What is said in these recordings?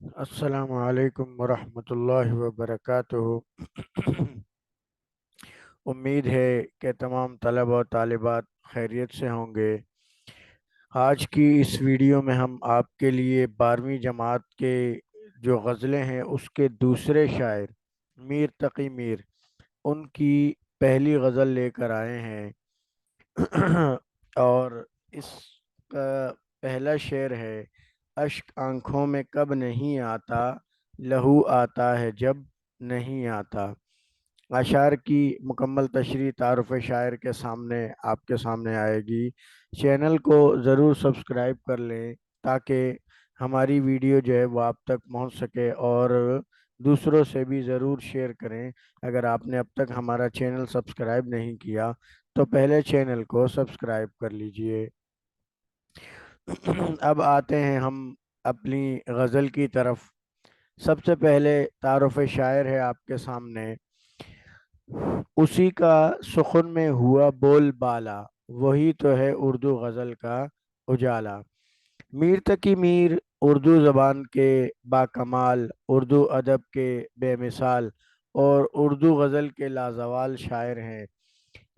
السلام علیکم ورحمۃ اللہ وبرکاتہ۔ امید ہے کہ تمام طلبہ و طالبات خیریت سے ہوں گے۔ آج کی اس ویڈیو میں ہم آپ کے لیے 12ویں جماعت کے جو غزلیں ہیں اس کے دوسرے شاعر میر تقی میر ان کی پہلی غزل لے کر آئے ہیں۔ اور اس کا پہلا شعر ہے: اشک آنکھوں میں کب نہیں آتا، لہو آتا ہے جب نہیں آتا۔ اشعار کی مکمل تشریح تعارف شاعر کے سامنے آپ کے سامنے آئے گی۔ چینل کو ضرور سبسکرائب کر لیں تاکہ ہماری ویڈیو جو ہے وہ آپ تک پہنچ سکے، اور دوسروں سے بھی ضرور شیئر کریں۔ اگر آپ نے اب تک ہمارا چینل سبسکرائب نہیں کیا تو پہلے چینل کو سبسکرائب کر لیجئے۔ اب آتے ہیں ہم اپنی غزل کی طرف۔ سب سے پہلے تعارف شاعر ہے آپ کے سامنے: اسی کا سخن میں ہوا بول بالا، وہی تو ہے اردو غزل کا اجالا۔ میر تقی میر اردو زبان کے باکمال، اردو ادب کے بے مثال اور اردو غزل کے لازوال شاعر ہیں۔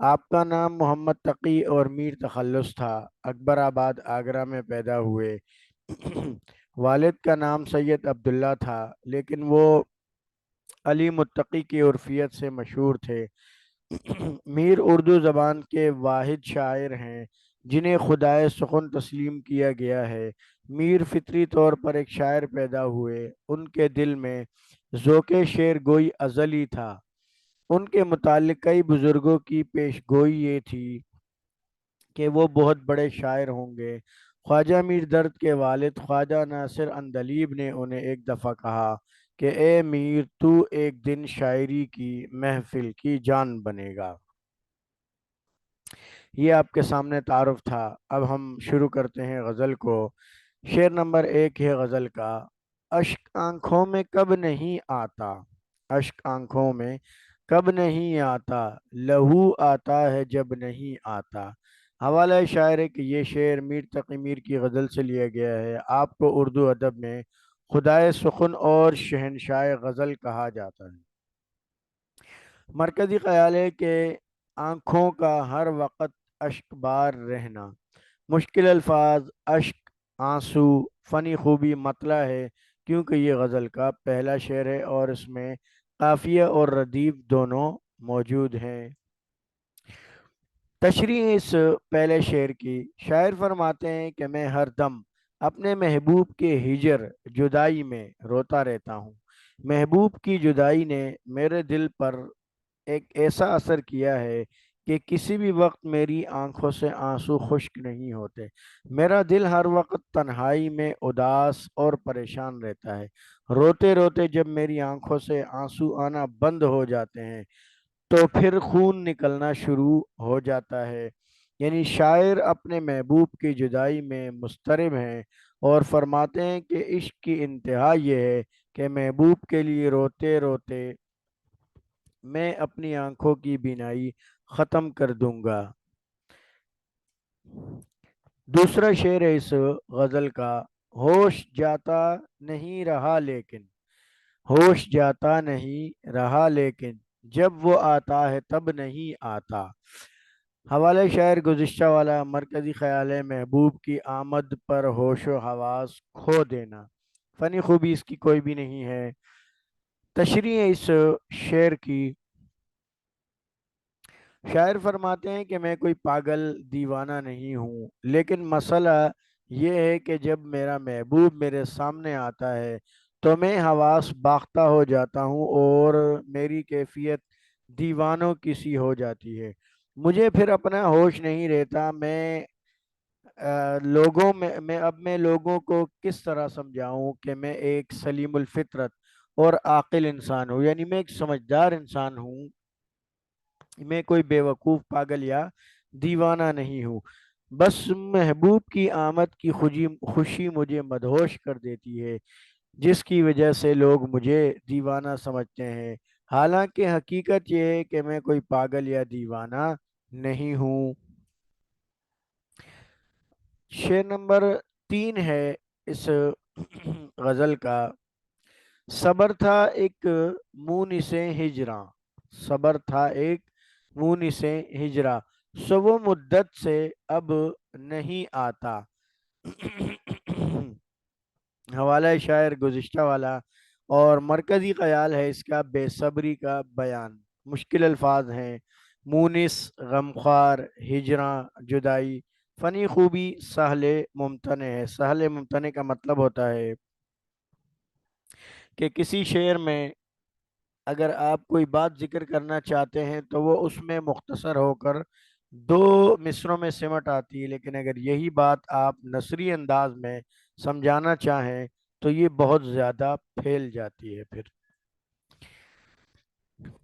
آپ کا نام محمد تقی اور میر تخلص تھا۔ اکبر آباد آگرہ میں پیدا ہوئے۔ والد کا نام سید عبداللہ تھا، لیکن وہ علی متقی کی عرفیت سے مشہور تھے۔ میر اردو زبان کے واحد شاعر ہیں جنہیں خدائے سخن تسلیم کیا گیا ہے۔ میر فطری طور پر ایک شاعر پیدا ہوئے۔ ان کے دل میں ذوق شعر گوئی ازلی تھا۔ ان کے متعلق کئی بزرگوں کی پیش گوئی یہ تھی کہ وہ بہت بڑے شاعر ہوں گے۔ خواجہ میر درد کے والد خواجہ ناصر اندلیب نے انہیں ایک دفعہ کہا کہ اے میر، تو ایک دن شاعری کی محفل کی جان بنے گا۔ یہ آپ کے سامنے تعارف تھا۔ اب ہم شروع کرتے ہیں غزل کو۔ شعر نمبر 1 ہے غزل کا: اشک آنکھوں میں کب نہیں آتا، اشک آنکھوں میں کب نہیں آتا، لہو آتا ہے جب نہیں آتا۔ حوالہ شاعر ہے کہ یہ شعر میر تقی میر کی غزل سے لیا گیا ہے۔ آپ کو اردو ادب میں خدائے سخن اور شہنشاہ غزل کہا جاتا ہے۔ مرکزی خیال ہے کہ آنکھوں کا ہر وقت اشک بار رہنا، مشکل الفاظ اشک، آنسو، فنی خوبی مطلع ہے، کیونکہ یہ غزل کا پہلا شعر ہے اور اس میں قافیہ اور ردیف دونوں موجود ہیں۔ تشریح اس پہلے شعر کی: شاعر فرماتے ہیں کہ میں ہر دم اپنے محبوب کے ہجر جدائی میں روتا رہتا ہوں۔ محبوب کی جدائی نے میرے دل پر ایک ایسا اثر کیا ہے کہ کسی بھی وقت میری آنکھوں سے آنسو خشک نہیں ہوتے۔ میرا دل ہر وقت تنہائی میں اداس اور پریشان رہتا ہے۔ روتے روتے جب میری آنکھوں سے آنسو آنا بند ہو جاتے ہیں تو پھر خون نکلنا شروع ہو جاتا ہے۔ یعنی شاعر اپنے محبوب کی جدائی میں مضطرب ہیں اور فرماتے ہیں کہ عشق کی انتہا یہ ہے کہ محبوب کے لیے روتے روتے میں اپنی آنکھوں کی بینائی ختم کر دوں گا۔ دوسرا شعر ہے اس غزل کا: ہوش جاتا نہیں رہا لیکن، ہوش جاتا نہیں رہا لیکن، جب وہ آتا ہے تب نہیں آتا۔ حوالہ شاعر گزشتہ والا مرکزی خیال ہے محبوب کی آمد پر ہوش و حواس کھو دینا، فنی خوبی اس کی کوئی بھی نہیں ہے۔ تشریح اس شعر کی: شاعر فرماتے ہیں کہ میں کوئی پاگل دیوانہ نہیں ہوں، لیکن مسئلہ یہ ہے کہ جب میرا محبوب میرے سامنے آتا ہے تو میں حواس باختہ ہو جاتا ہوں اور میری کیفیت دیوانوں کی سی ہو جاتی ہے۔ مجھے پھر اپنا ہوش نہیں رہتا۔ میں لوگوں کو کس طرح سمجھاؤں کہ میں ایک سلیم الفطرت اور عاقل انسان ہوں، یعنی میں ایک سمجھدار انسان ہوں، میں کوئی بیوقوف پاگل یا دیوانہ نہیں ہوں۔ بس محبوب کی آمد کی خوشی مجھے مدہوش کر دیتی ہے، جس کی وجہ سے لوگ مجھے دیوانہ سمجھتے ہیں، حالانکہ حقیقت یہ ہے کہ میں کوئی پاگل یا دیوانہ نہیں ہوں۔ شعر نمبر 3 ہے اس غزل کا: صبر تھا ایک مونس ہجراں، صبر تھا ایک مونس ہجراں، سو وہ مدت سے اب نہیں آتا۔ حوالہ شاعر گزشتہ والا، اور مرکزی خیال ہے اس کا بے صبری کا بیان۔ مشکل الفاظ ہیں: مونس غمخوار، ہجراں جدائی۔ فنی خوبی سہل ممتنع ہے۔ سہل ممتنع کا مطلب ہوتا ہے کہ کسی شعر میں اگر آپ کوئی بات ذکر کرنا چاہتے ہیں تو وہ اس میں مختصر ہو کر دو مصروں میں سمٹ آتی ہے، لیکن اگر یہی بات آپ نثری انداز میں سمجھانا چاہیں تو یہ بہت زیادہ پھیل جاتی ہے۔ پھر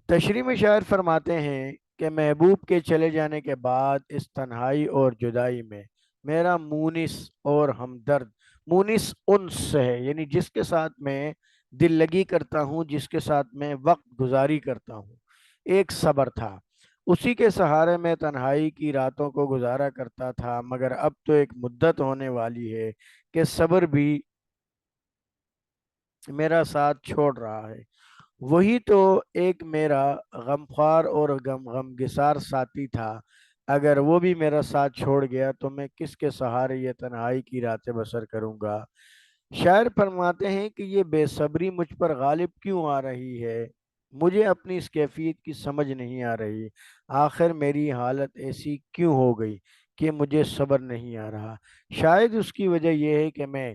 تشریح میں شاعر فرماتے ہیں کہ محبوب کے چلے جانے کے بعد اس تنہائی اور جدائی میں میرا مونس اور ہمدرد، مونس انس سے ہے، یعنی جس کے ساتھ میں دل لگی کرتا ہوں، جس کے ساتھ میں وقت گزاری کرتا ہوں، ایک صبر تھا۔ اسی کے سہارے میں تنہائی کی راتوں کو گزارا کرتا تھا، مگر اب تو ایک مدت ہونے والی ہے کہ صبر بھی میرا ساتھ چھوڑ رہا ہے۔ وہی تو ایک میرا غمخوار اور غم گسار ساتھی تھا، اگر وہ بھی میرا ساتھ چھوڑ گیا تو میں کس کے سہارے یہ تنہائی کی راتیں بسر کروں گا۔ شاعر فرماتے ہیں کہ یہ بے صبری مجھ پر غالب کیوں آ رہی ہے، مجھے اپنی اس کیفیت کی سمجھ نہیں آ رہی، آخر میری حالت ایسی کیوں ہو گئی کہ مجھے صبر نہیں آ رہا۔ شاید اس کی وجہ یہ ہے کہ میں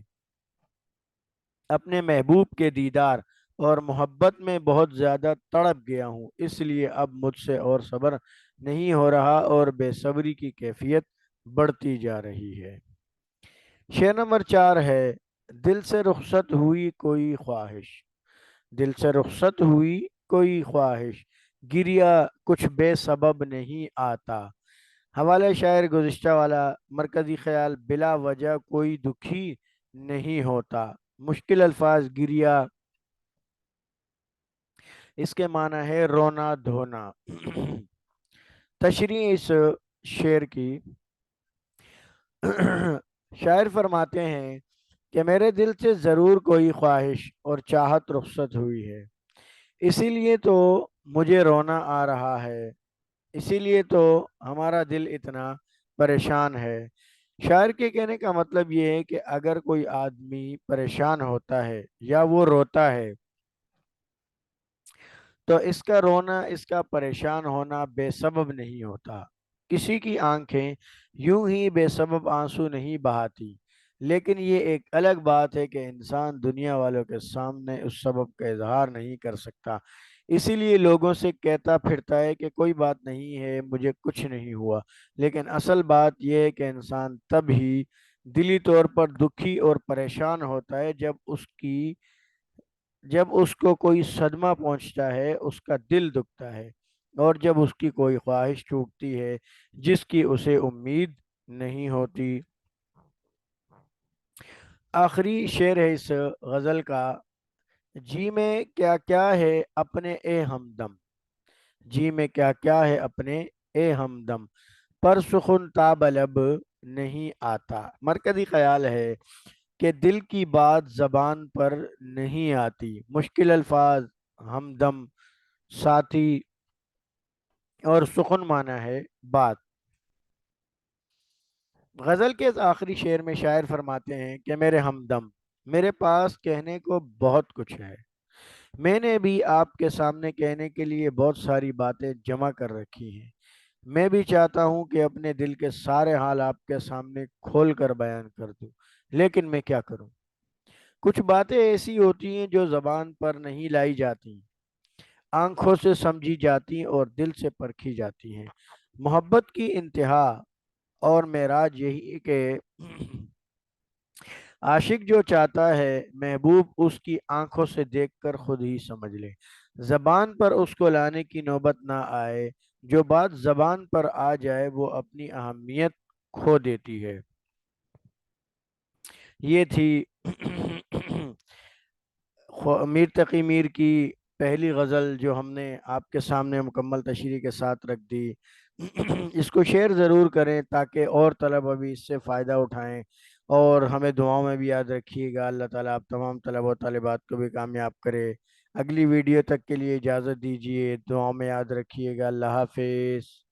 اپنے محبوب کے دیدار اور محبت میں بہت زیادہ تڑپ گیا ہوں، اس لیے اب مجھ سے اور صبر نہیں ہو رہا اور بے صبری کی کیفیت بڑھتی جا رہی ہے۔ شعر نمبر 4 ہے: دل سے رخصت ہوئی کوئی خواہش، دل سے رخصت ہوئی کوئی خواہش، گریا کچھ بے سبب نہیں آتا۔ حوالہ شاعر گزشتہ والا، مرکزی خیال: بلا وجہ کوئی دکھی نہیں ہوتا۔ مشکل الفاظ: گریا، اس کے معنی ہے رونا دھونا۔ تشریح اس شعر کی: شاعر فرماتے ہیں کہ میرے دل سے ضرور کوئی خواہش اور چاہت رخصت ہوئی ہے، اسی لیے تو مجھے رونا آ رہا ہے، اسی لیے تو ہمارا دل اتنا پریشان ہے۔ شاعر کے کہنے کا مطلب یہ ہے کہ اگر کوئی آدمی پریشان ہوتا ہے یا وہ روتا ہے تو اس کا رونا، اس کا پریشان ہونا بے سبب نہیں ہوتا۔ کسی کی آنکھیں یوں ہی بے سبب آنسو نہیں بہاتی، لیکن یہ ایک الگ بات ہے کہ انسان دنیا والوں کے سامنے اس سبب کا اظہار نہیں کر سکتا، اسی لیے لوگوں سے کہتا پھرتا ہے کہ کوئی بات نہیں ہے، مجھے کچھ نہیں ہوا، لیکن اصل بات یہ ہے کہ انسان تب ہی دلی طور پر دکھی اور پریشان ہوتا ہے جب اس کو کوئی صدمہ پہنچتا ہے، اس کا دل دکھتا ہے، اور جب اس کی کوئی خواہش ٹوٹتی ہے جس کی اسے امید نہیں ہوتی۔ آخری شعر ہے اس غزل کا: جی میں کیا کیا ہے اپنے اے ہمدم، جی میں کیا کیا ہے اپنے اے ہمدم، پر سخن تاب لب نہیں آتا۔ مرکزی خیال ہے کہ دل کی بات زبان پر نہیں آتی۔ مشکل الفاظ: ہمدم ساتھی، اور سخن معنی ہے بات۔ غزل کے آخری شعر میں شاعر فرماتے ہیں کہ میرے ہمدم، میرے پاس کہنے کو بہت کچھ ہے، میں نے بھی آپ کے سامنے کہنے کے لیے بہت ساری باتیں جمع کر رکھی ہیں، میں بھی چاہتا ہوں کہ اپنے دل کے سارے حال آپ کے سامنے کھول کر بیان کر دوں، لیکن میں کیا کروں؟ کچھ باتیں ایسی ہوتی ہیں جو زبان پر نہیں لائی جاتی، آنکھوں سے سمجھی جاتی اور دل سے پرکھی جاتی ہیں۔ محبت کی انتہا اور معراج یہی ہے کہ عاشق جو چاہتا ہے محبوب اس کی آنکھوں سے دیکھ کر خود ہی سمجھ لے، زبان پر اس کو لانے کی نوبت نہ آئے، جو بات زبان پر آ جائے وہ اپنی اہمیت کھو دیتی ہے۔ یہ تھی میر تقی میر کی پہلی غزل جو ہم نے آپ کے سامنے مکمل تشریح کے ساتھ رکھ دی۔ اس کو شیئر ضرور کریں تاکہ اور طلبہ بھی اس سے فائدہ اٹھائیں اور ہمیں دعاؤں میں بھی یاد رکھیے گا۔ اللہ تعالیٰ آپ تمام طلبہ و طالبات کو بھی کامیاب کرے۔ اگلی ویڈیو تک کے لیے اجازت دیجیے، دعاؤں میں یاد رکھیے گا۔ اللہ حافظ۔